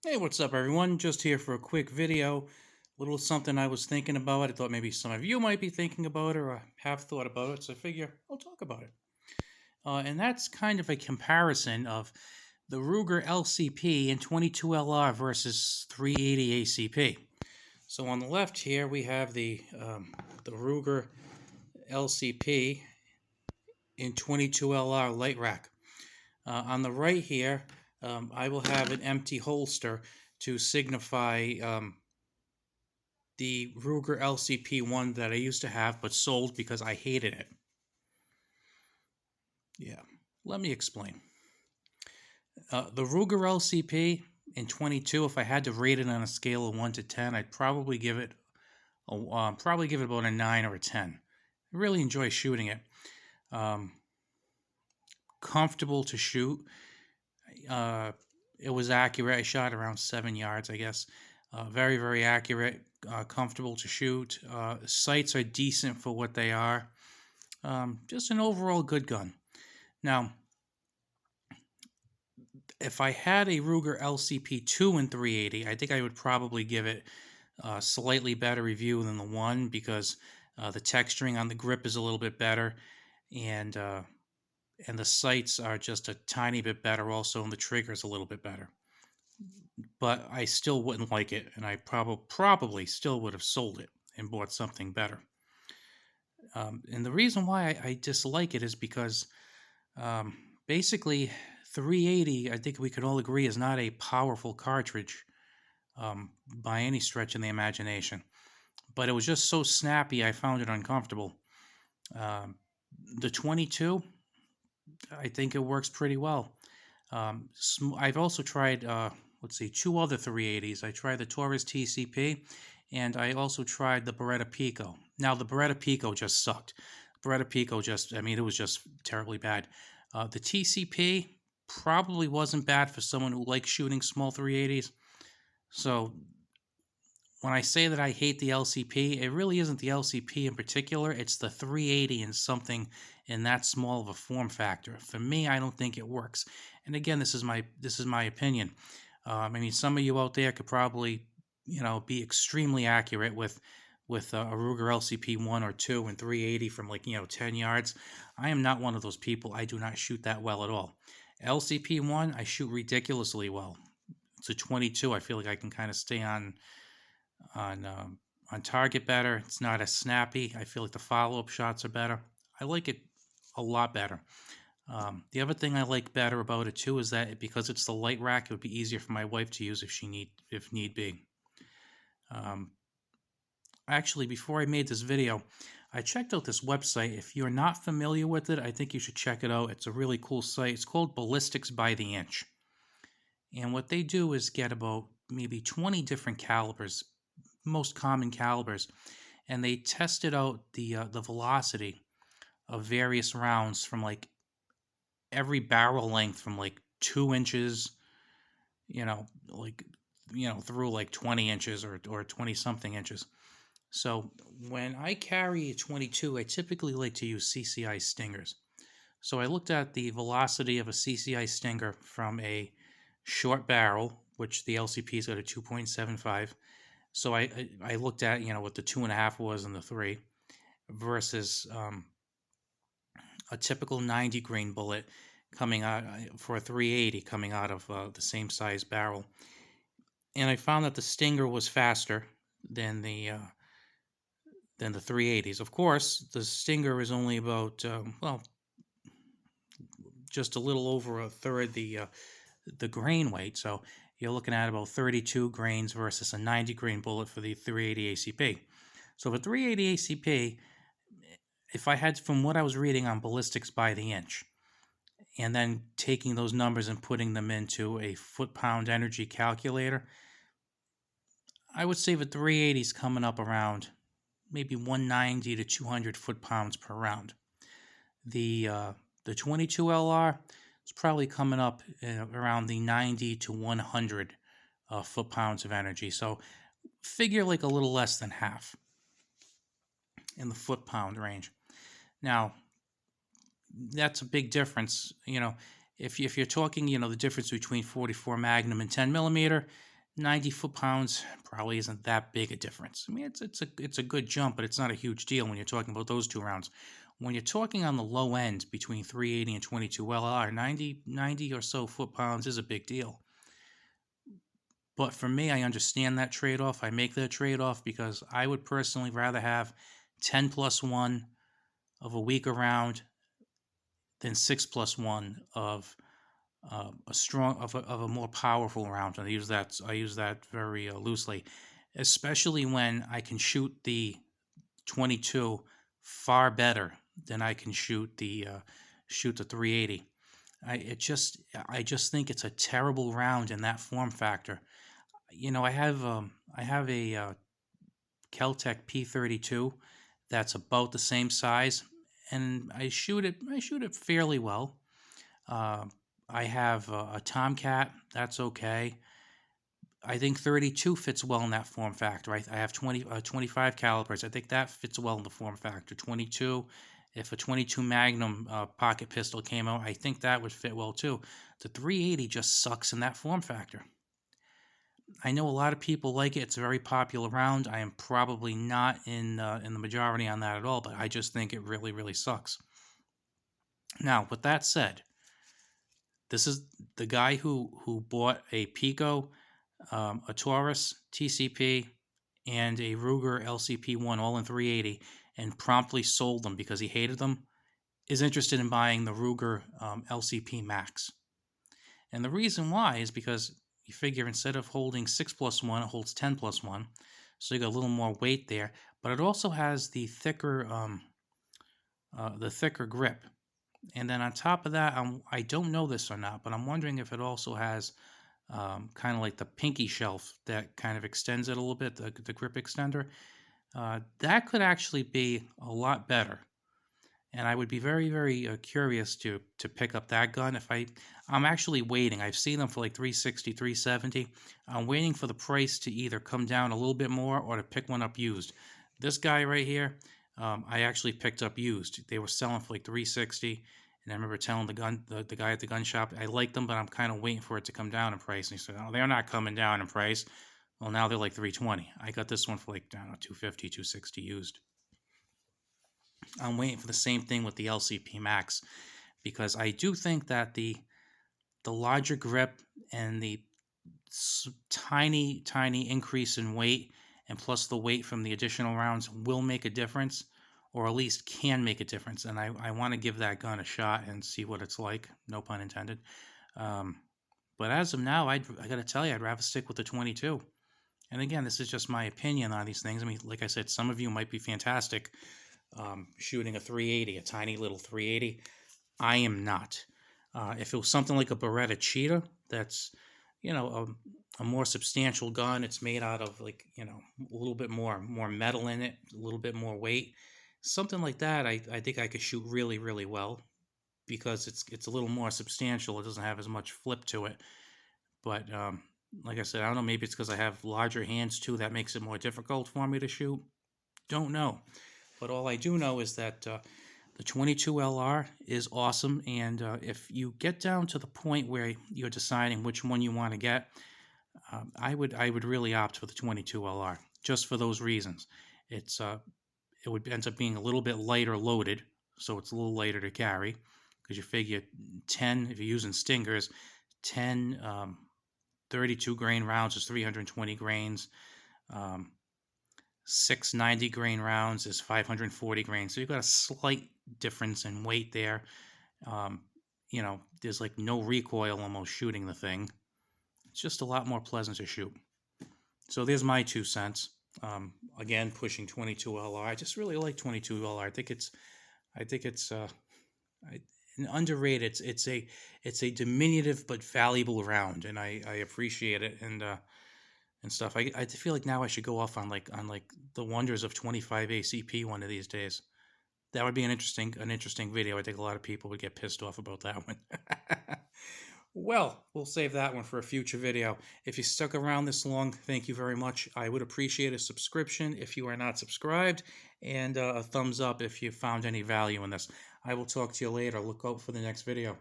Hey, what's up, everyone? Just here for a quick video. Little something I was thinking about. I thought maybe some of you might be thinking about it or have thought about it, so I figure I'll talk about it. And that's kind of a comparison of the Ruger LCP and 22LR versus 380 ACP. So on the left here we have the Ruger LCP in 22LR light rack. On the right here, I will have an empty holster to signify the Ruger LCP1 that I used to have but sold because I hated it. Yeah, let me explain. The Ruger LCP in 22, if I had to rate it on a scale of 1 to 10, I'd probably give it about a 9 or a 10. I really enjoy shooting it. Um, Comfortable to shoot. It was accurate. I shot around 7 yards, I guess. Very, very accurate. Comfortable to shoot. Sights are decent for what they are. Just an overall good gun. Now, if I had a Ruger LCP2 in 380, I think I would probably give it a slightly better review than the one because the texturing on the grip is a little bit better, and the sights are just a tiny bit better also, and the trigger is a little bit better. But I still wouldn't like it, and I probably still would have sold it and bought something better. And the reason why I dislike it is because basically 380, I think we could all agree, is not a powerful cartridge by any stretch of the imagination. But it was just so snappy, I found it uncomfortable. Um, the 22, I think it works pretty well. I've also tried, let's see, two other 380s. I tried the Taurus TCP, and I also tried the Beretta Pico. Now, the Beretta Pico just sucked. Beretta Pico just, I mean, it was just terribly bad. The TCP probably wasn't bad for someone who likes shooting small 380s. So when I say that I hate the LCP, it really isn't the LCP in particular. It's the 380 and something in that small of a form factor. For me, I don't think it works. And again, this is my opinion. I mean, some of you out there could probably, be extremely accurate with a Ruger LCP 1 or 2 and 380 from 10 yards. I am not one of those people. I do not shoot that well at all. LCP 1, I shoot ridiculously well. It's a 22. I feel like I can kind of stay on on target better. It's not as snappy. I feel like the follow-up shots are better. I like it a lot better. The other thing I like better about it too is that because it's the light rack, it would be easier for my wife to use if need be. Um, Actually, before I made this video, I checked out this website. If you're not familiar with it, I think you should check it out. It's a really cool site. It's called Ballistics by the Inch. And what they do is get about maybe 20 different calibers, most common calibers, and they tested out the velocity of various rounds from like every barrel length from like 2 inches, like through like 20 inches or 20 something inches. So when I carry a 22, I typically like to use CCI stingers. So I looked at the velocity of a CCI stinger from a short barrel, which the LCP's got a 2.75. So I looked at what the 2.5 was and the 3 versus a typical 90 grain bullet coming out for a 380 coming out of the same size barrel, and I found that the Stinger was faster than the 380s. Of course, the Stinger is only about just a little over a third the grain weight, so you're looking at about 32 grains versus a 90 grain bullet for the 380 ACP. So for 380 ACP, if I had, from what I was reading on Ballistics by the Inch, and then taking those numbers and putting them into a foot-pound energy calculator, I would say the 380 is coming up around maybe 190 to 200 foot-pounds per round. The 22 LR is probably coming up around the 90 to 100 foot-pounds of energy. So figure like a little less than half in the foot-pound range. Now, that's a big difference. If you're talking, the difference between 44 Magnum and 10 millimeter, 90 foot-pounds probably isn't that big a difference. I mean, it's a good jump, but it's not a huge deal when you're talking about those 2 rounds. When you're talking on the low end between 380 and 22 LR, 90 or so foot-pounds is a big deal. But for me, I understand that trade-off. I make that trade-off because I would personally rather have 10 plus 1 of a weaker round than 6 plus 1 of a more powerful round. And I use that very loosely, especially when I can shoot the 22 far better than I can shoot the 380. I just think it's a terrible round in that form factor. I have a Keltec P32 that's about the same size, and I shoot it fairly well. Uh, I have a Tomcat that's okay. I think 32 fits well in that form factor. I have 25 calibers. I think that fits well in the form factor. 22, if a 22 Magnum pocket pistol came out, I think that would fit well too. The 380 just sucks in that form factor. I know a lot of people like it. It's a very popular round. I am probably not in the majority on that at all, but I just think it really, really sucks. Now, with that said, this is the guy who bought a Pico, a Taurus TCP, and a Ruger LCP1 all in 380 and promptly sold them because he hated them, is interested in buying the Ruger LCP Max. And the reason why is because you figure instead of holding 6 plus 1, it holds 10 plus 1. So you got a little more weight there, but it also has the thicker grip. And then on top of that, I don't know this or not, but I'm wondering if it also has kind of like the pinky shelf that kind of extends it a little bit, the grip extender. That could actually be a lot better. And I would be very, very curious to pick up that gun. I'm actually waiting. I've seen them for like 360, 370. I'm waiting for the price to either come down a little bit more or to pick one up used. This guy right here, I actually picked up used. They were selling for like 360, and I remember telling the guy at the gun shop, I like them, but I'm kind of waiting for it to come down in price. And he said, "Oh, they're not coming down in price." Well, now they're like 320. I got this one for like, I don't know, 250, 260 used. I'm waiting for the same thing with the LCP Max because I do think that the larger grip and the tiny increase in weight and plus the weight from the additional rounds will make a difference, or at least can make a difference. And I want to give that gun a shot and see what it's like. No pun intended. But as of now, I got to tell you, I'd rather stick with the 22. And again, this is just my opinion on these things. I mean, like I said, some of you might be fantastic shooting a 380, a tiny little 380. I am not. If it was something like a Beretta Cheetah, that's, a more substantial gun. It's made out of like, a little bit more metal in it, a little bit more weight. Something like that, I think I could shoot really, really well because it's a little more substantial. It doesn't have as much flip to it. But like I said, I don't know. Maybe it's because I have larger hands too. That makes it more difficult for me to shoot. Don't know. But all I do know is that the 22 LR is awesome, and if you get down to the point where you're deciding which one you want to get, I would really opt for the 22 LR just for those reasons. It would end up being a little bit lighter loaded, so it's a little lighter to carry because you figure 10 if you're using stingers, 10 32 grain rounds is 320 grains. 690 grain rounds is 540 grains. So you've got a slight difference in weight there. There's like no recoil almost shooting the thing. It's just a lot more pleasant to shoot. So there's my 2 cents. Again, pushing 22 LR. I just really like 22 LR. I think it's an underrated. It's a diminutive but valuable round, and I appreciate it and stuff. I feel like now I should go off on like the wonders of 25 ACP one of these days. That would be an interesting video. I think a lot of people would get pissed off about that one. Well, we'll save that one for a future video. If you stuck around this long, thank you very much. I would appreciate a subscription if you are not subscribed, and a thumbs up if you found any value in this. I will talk to you later. Look out for the next video.